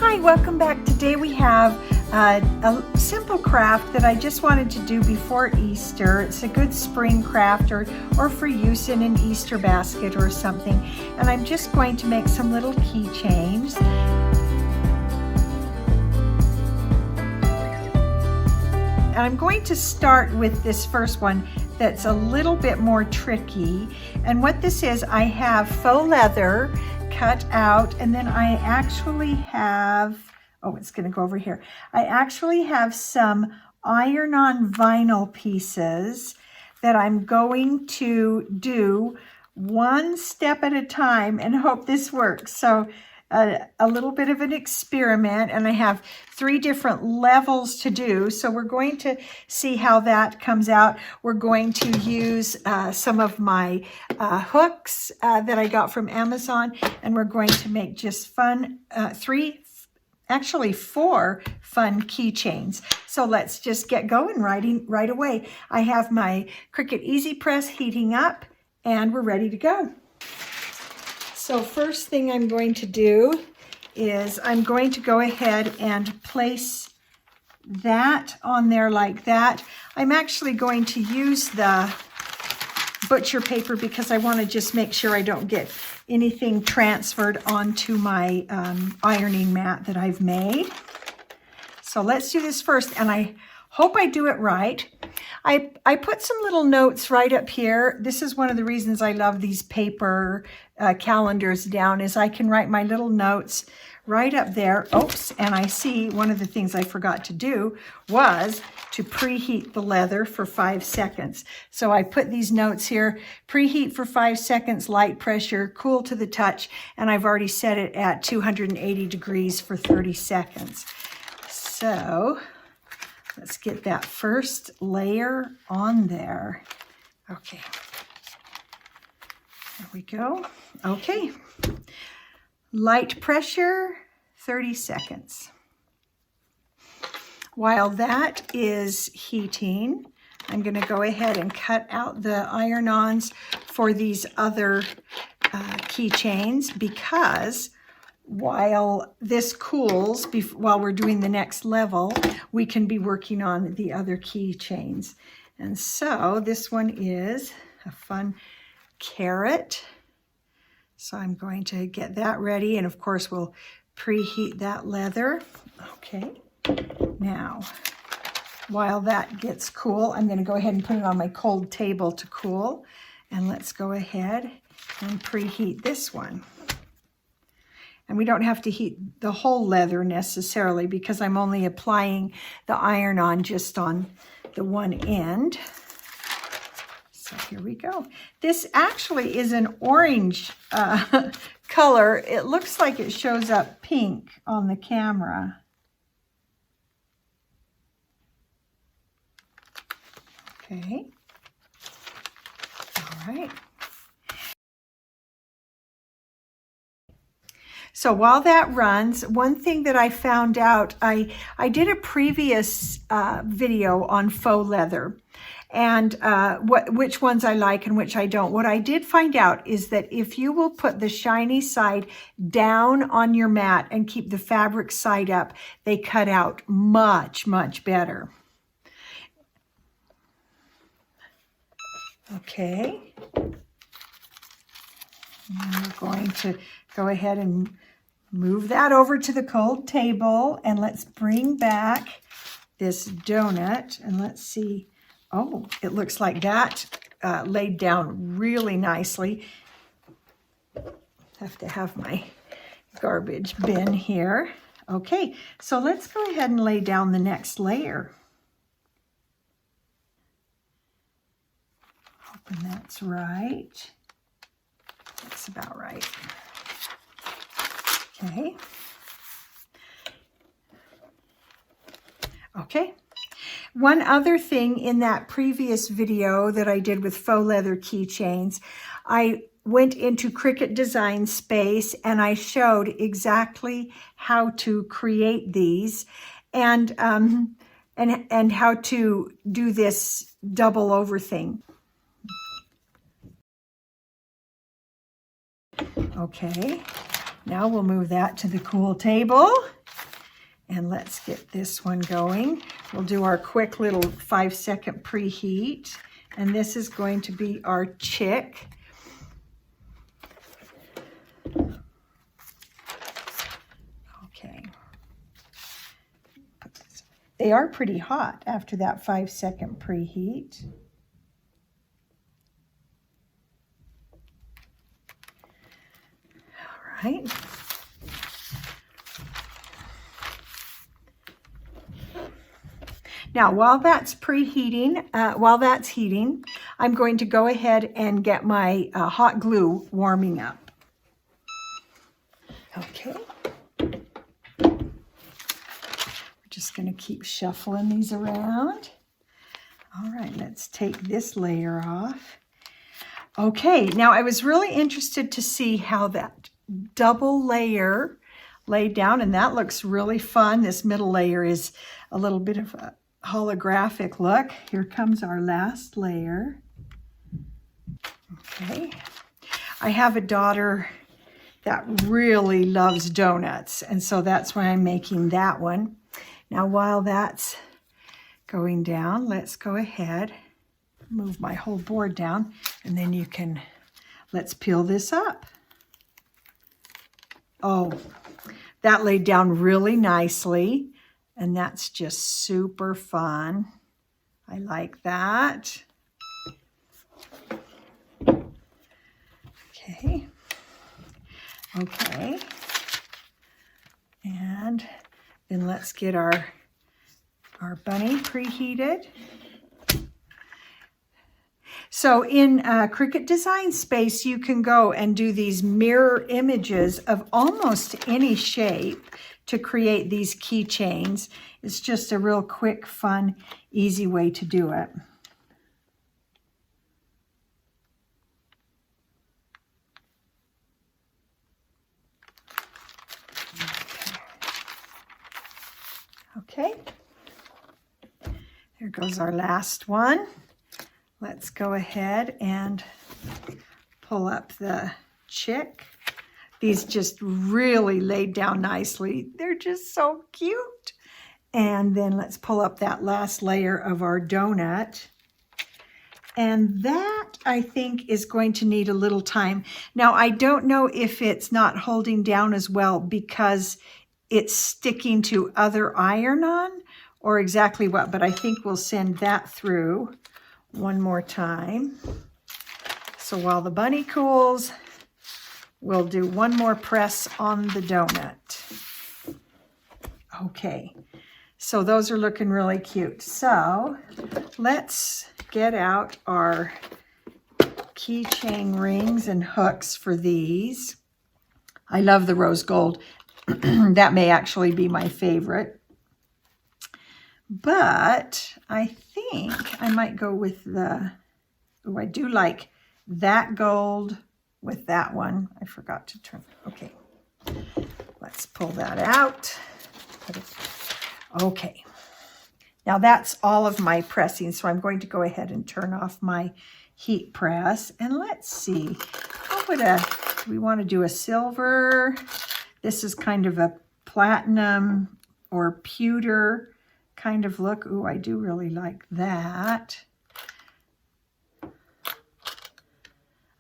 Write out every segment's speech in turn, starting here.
Hi, welcome back. Today we have a simple craft that I just wanted to do before Easter. It's a good spring craft or for use in an Easter basket or something. And I'm just going to make some little keychains. And I'm going to start with this first one that's a little bit more tricky. And what this is, I have faux leather cut out, and then I actually have, oh, it's going to go over here. I actually have some iron-on vinyl pieces that I'm going to do one step at a time and hope this works. So a little bit of an experiment, and I have 3 different levels to do. So we're going to see how that comes out. We're going to use some of my hooks that I got from Amazon, and we're going to make just fun, 4 fun keychains. So let's just get going right away. I have my Cricut Easy Press heating up, and we're ready to go. So first thing I'm going to do is I'm going to go ahead and place that on there like that. I'm actually going to use the butcher paper because I want to just make sure I don't get anything transferred onto my ironing mat that I've made. So let's do this first, and I hope I do it right. I put some little notes right up here. This is one of the reasons I love these paper calendars down, is I can write my little notes right up there. Oops, and I see one of the things I forgot to do was to preheat the leather for 5 seconds. So I put these notes here: preheat for 5 seconds, light pressure, cool to the touch, and I've already set it at 280 degrees for 30 seconds. So let's get that first layer on there. Okay, there we go. Okay, light pressure, 30 seconds. While that is heating, I'm going to go ahead and cut out the iron-ons for these other keychains, because while this cools, while we're doing the next level, we can be working on the other keychains. And so this one is a fun carrot. So I'm going to get that ready, and of course we'll preheat that leather. Okay, now while that gets cool, I'm going to go ahead and put it on my cold table to cool. And let's go ahead and preheat this one. And we don't have to heat the whole leather necessarily, because I'm only applying the iron-on just on the one end. So here we go. This actually is an orange color. It looks like it shows up pink on the camera. Okay. All right. So while that runs, one thing that I found out, I did a previous video on faux leather, and which ones I like and which I don't. What I did find out is that if you will put the shiny side down on your mat and keep the fabric side up, they cut out much, much better. Okay. And we're going to go ahead and move that over to the cold table, and let's bring back this donut, and let's see. Oh, it looks like that laid down really nicely. Have to have my garbage bin here. Okay, so let's go ahead and lay down the next layer. Hoping that's right. That's about right. Okay. Okay. One other thing, in that previous video that I did with faux leather keychains, I went into Cricut Design Space and I showed exactly how to create these and how to do this double over thing. Okay, now we'll move that to the cool table. And let's get this one going. We'll do our quick little 5-second preheat. And this is going to be our chick. Okay. They are pretty hot after that 5-second preheat. All right. Now, while that's preheating, while that's heating, I'm going to go ahead and get my hot glue warming up. Okay. We're just going to keep shuffling these around. All right, let's take this layer off. Okay, now I was really interested to see how that double layer laid down, and that looks really fun. This middle layer is a little bit of a holographic look. Here comes our last layer. Okay. I have a daughter that really loves donuts, and so that's why I'm making that one. Now, while that's going down, let's go ahead, move my whole board down, and then you can, let's peel this up. Oh, that laid down really nicely. And that's just super fun. I like that. Okay. Okay. And then let's get our bunny preheated. So in Cricut Design Space, you can go and do these mirror images of almost any shape to create these keychains. It's just a real quick, fun, easy way to do it. Okay. There goes our last one. Let's go ahead and pull up the chick. These just really laid down nicely. They're just so cute. And then let's pull up that last layer of our donut. And that, I think, is going to need a little time. Now, I don't know if it's not holding down as well because it's sticking to other iron-on or exactly what, but I think we'll send that through one more time. So while the bunny cools, we'll do one more press on the donut. Okay, so those are looking really cute. So let's get out our keychain rings and hooks for these. I love the rose gold. That may actually be my favorite. But I think I might go with the, oh, I do like that gold with that one. I forgot to turn, okay. Let's pull that out. Okay. Now that's all of my pressing, so I'm going to go ahead and turn off my heat press. And let's see, how would do we want to do a silver? This is kind of a platinum or pewter kind of look. Ooh, I do really like that.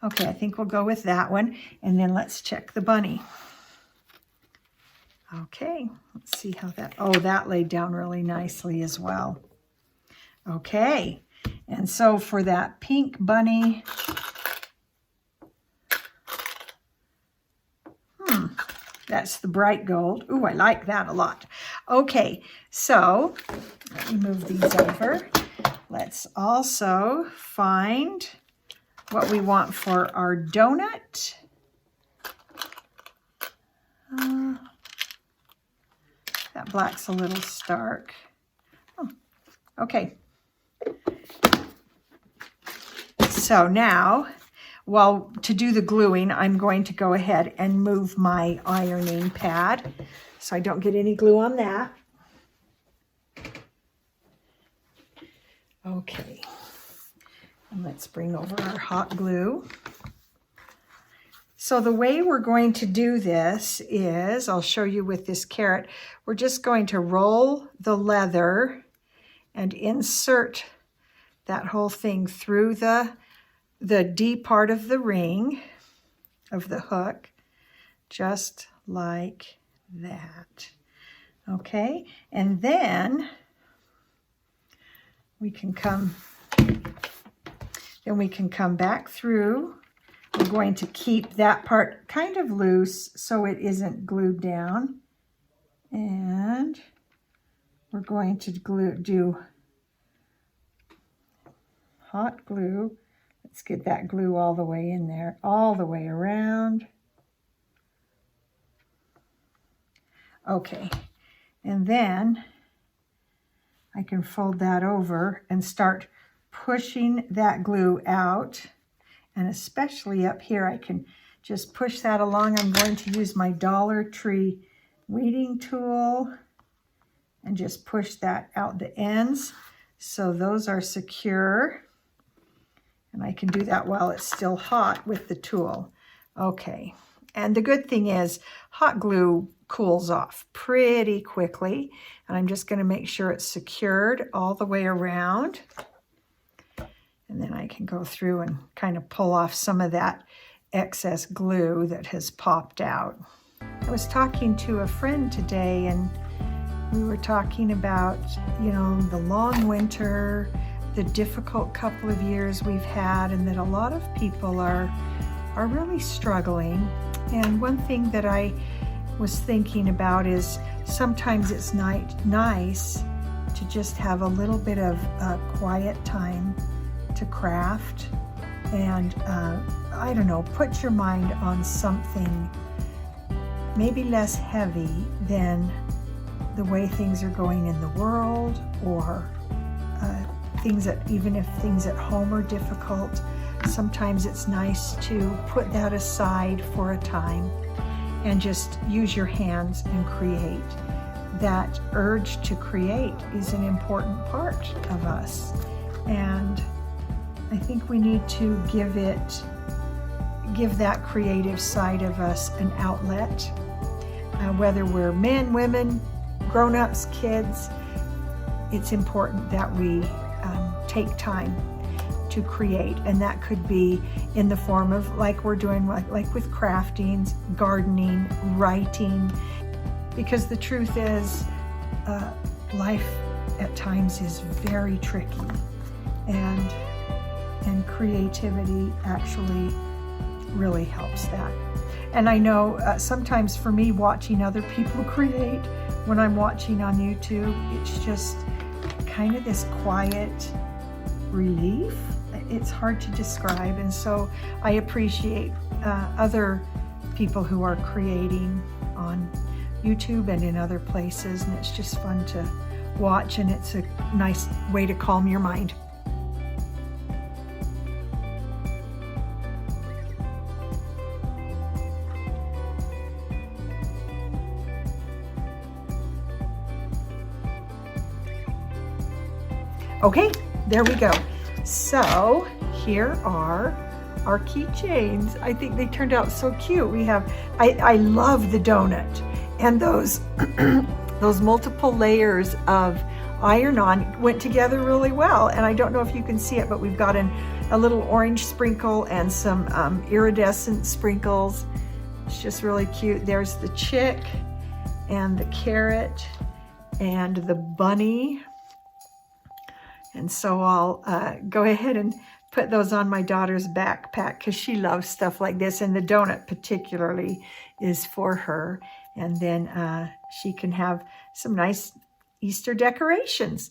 Okay, I think we'll go with that one. And then let's check the bunny. Okay, let's see how that, oh, that laid down really nicely as well. Okay, and so for that pink bunny, that's the bright gold. Ooh, I like that a lot. Okay, so let me move these over. Let's also find what we want for our donut. That black's a little stark. Oh, okay. So now, well, to do the gluing, I'm going to go ahead and move my ironing pad so I don't get any glue on that. Okay. And let's bring over our hot glue. So the way we're going to do this is, I'll show you with this carrot, we're just going to roll the leather and insert that whole thing through the D part of the ring of the hook, just like that. Okay, and then we can come back through. We're going to keep that part kind of loose so it isn't glued down. And we're going to do hot glue. Let's get that glue all the way in there, all the way around. Okay, and then I can fold that over and start pushing that glue out. And especially up here, I can just push that along. I'm going to use my Dollar Tree weeding tool and just push that out the ends so those are secure. And I can do that while it's still hot with the tool. Okay, and the good thing is hot glue cools off pretty quickly. And I'm just going to make sure it's secured all the way around. And then I can go through and kind of pull off some of that excess glue that has popped out. I was talking to a friend today, and we were talking about, you know, the long winter, the difficult couple of years we've had, and that a lot of people are really struggling. And one thing that I was thinking about is sometimes it's nice to just have a little bit of quiet time to craft and I don't know, put your mind on something maybe less heavy than the way things are going in the world, or things that, even if things at home are difficult, sometimes it's nice to put that aside for a time and just use your hands and create. That urge to create is an important part of us, and I think we need to give that creative side of us an outlet, whether we're men, women, grown-ups, kids. It's important that we take time to create, and that could be in the form of, like we're doing, like with craftings, gardening, writing, because the truth is life at times is very tricky, and creativity actually really helps that. And I know sometimes for me, watching other people create, when I'm watching on YouTube, it's just kind of this quiet relief. It's hard to describe, and so I appreciate other people who are creating on YouTube and in other places, and it's just fun to watch, and it's a nice way to calm your mind. Okay, there we go. So here are our keychains. I think they turned out so cute. We have, I love the donut, and those those multiple layers of iron-on went together really well. And I don't know if you can see it, but we've got a little orange sprinkle and some iridescent sprinkles. It's just really cute. There's the chick and the carrot and the bunny. And so I'll go ahead and put those on my daughter's backpack because she loves stuff like this. And the donut particularly is for her. And then she can have some nice Easter decorations.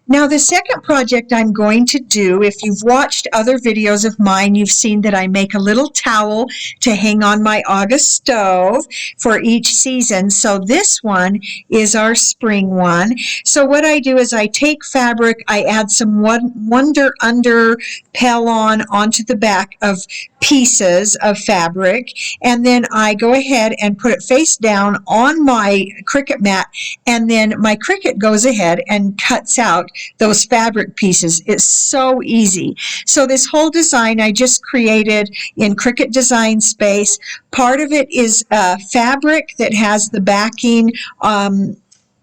Now, the second project I'm going to do, if you've watched other videos of mine, you've seen that I make a little towel to hang on my August stove for each season. So this one is our spring one. So what I do is I take fabric, I add some Wonder Under Pell-On onto the back of pieces of fabric, and then I go ahead and put it face down on my Cricut mat, and then my Cricut goes ahead and cuts out those fabric pieces. It's so easy. So this whole design I just created in Cricut Design Space. Part of it is fabric that has the backing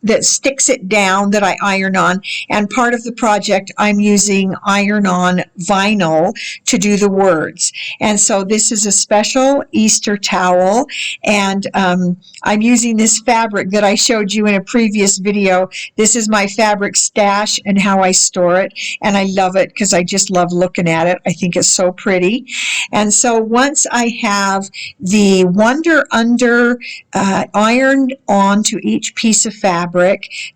that sticks it down that I iron on, and part of the project I'm using iron-on vinyl to do the words. And so this is a special Easter towel, and I'm using this fabric that I showed you in a previous video. This is my fabric stash and how I store it, and I love it because I just love looking at it. I think it's so pretty. And so once I have the Wonder Under ironed onto each piece of fabric,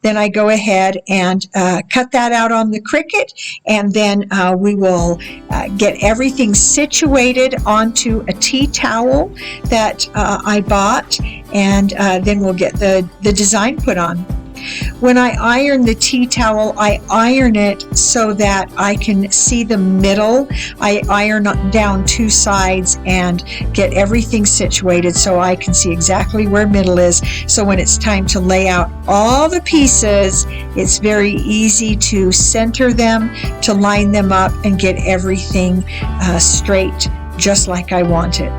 then I go ahead and cut that out on the Cricut, and then we will get everything situated onto a tea towel that I bought, and then we'll get the design put on. When I iron the tea towel, I iron it so that I can see the middle. I iron down two sides and get everything situated so I can see exactly where middle is. So when it's time to lay out all the pieces, it's very easy to center them, to line them up, and get everything straight just like I want it.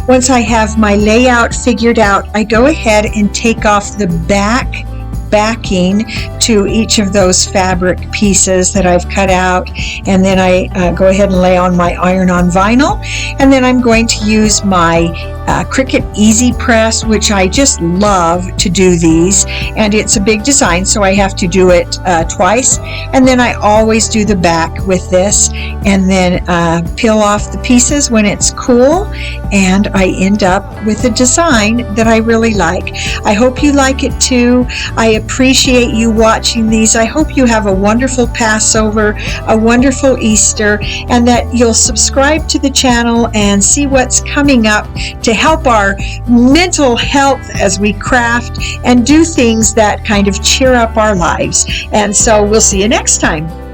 Once I have my layout figured out, I go ahead and take off the backing to each of those fabric pieces that I've cut out, and then I go ahead and lay on my iron-on vinyl, and then I'm going to use my Cricut Easy Press, which I just love to do these, and it's a big design, so I have to do it twice, and then I always do the back with this, and then peel off the pieces when it's cool, and I end up with a design that I really like. I hope you like it too. I appreciate you watching these. I hope you have a wonderful Passover, a wonderful Easter, and that you'll subscribe to the channel and see what's coming up to help our mental health as we craft and do things that kind of cheer up our lives. And so we'll see you next time.